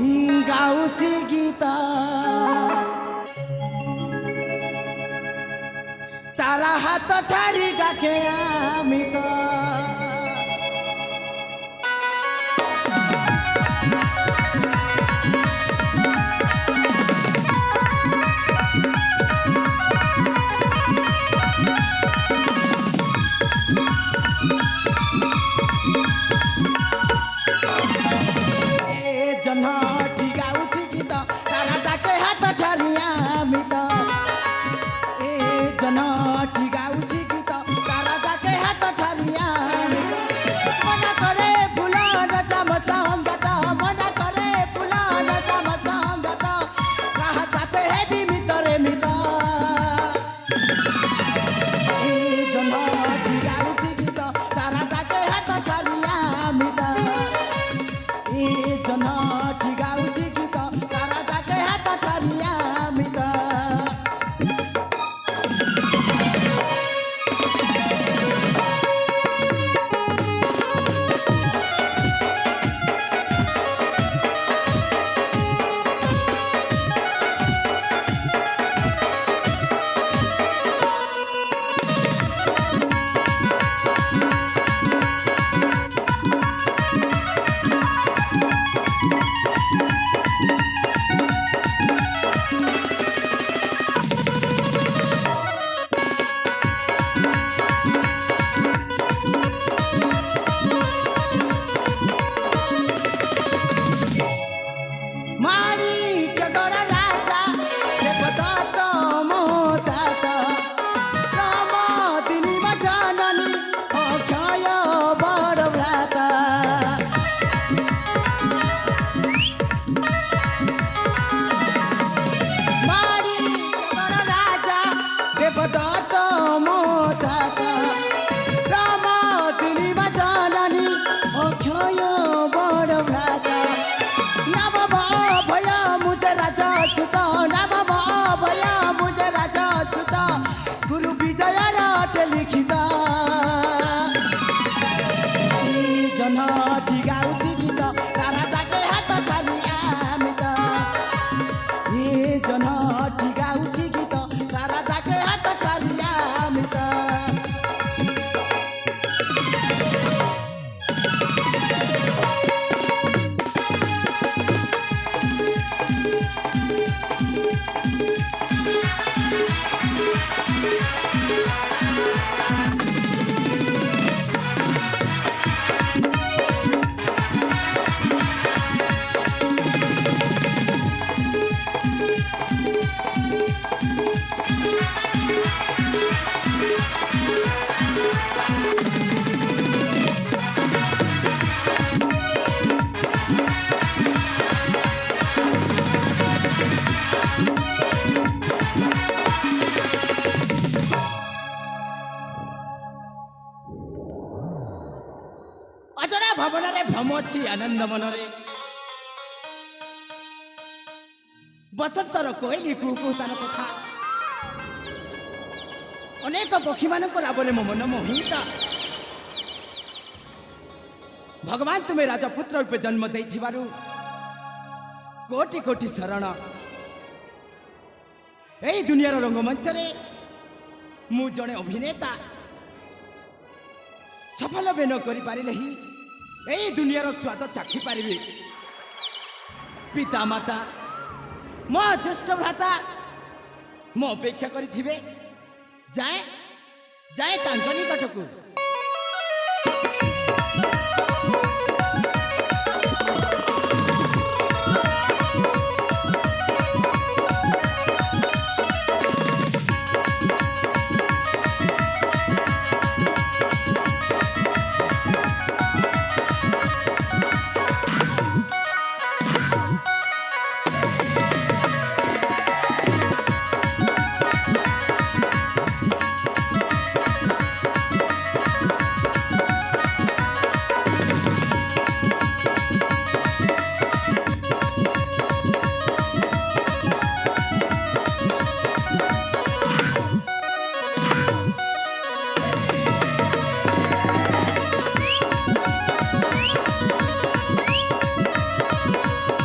ଗାଉଛି ଗୀତ ତାରା ହାତ ଠାରି ଡାକେ ଅମିତ ଜହ୍ନଟି ଗାଉଛି ଗୀତ ତାରା ଡାକେ ହାତ ଠାରି ଅମିତ ଏ ଜହ୍ନଟି ଗାଉଛି ଗୀତ ତାରା ଡାକେ ହାତ ଠାରି ଅମିତ ମନା କରେ ଫୁଲ ନଚାମ ସଙ୍ଗତ ମନା କରେ ଫୁଲ ନଚାମ ସଙ୍ଗତ କାହା ସାଥେ ହେବି ମିତରେ ମିତ ଏ ଜହ୍ନଟି ଗାଉଛି ଗୀତ ତାରା ଡାକେ ହାତ ଠାରି ଅମିତ ଏ ଜହ୍ନଟି ଗାଉଛି ଗୀତ ତାରା ଡାକେ ହାତ ଠାରି ଅମିତ गुरु विजय लिखित जह्नटी गाଉଛି गीत तारा डाके हात ठारि अमित ए जह्नटी गाଉଛି गीत तारा डाके हात ठारि अमित अजरा भवन रे भ्रमची आनंद मनरे बसंतर कोइली कुकुतान कथा अनेक पक्षी मानक रावले मो मन मोहित भगवान तुम्हें राजपुत्र रूपे जन्म देथिबारु कोटि कोटि शरण एई दुनियार रंगमंच रे मु जणे अभिनेता सफल भी न करि पारिले ही एई दुनियार स्वाद चाखी पारिबे पिता माता मो ज्येष्ठ भ्राता मो अपेक्षा करिथिबे जाए जाए तांको निकटकू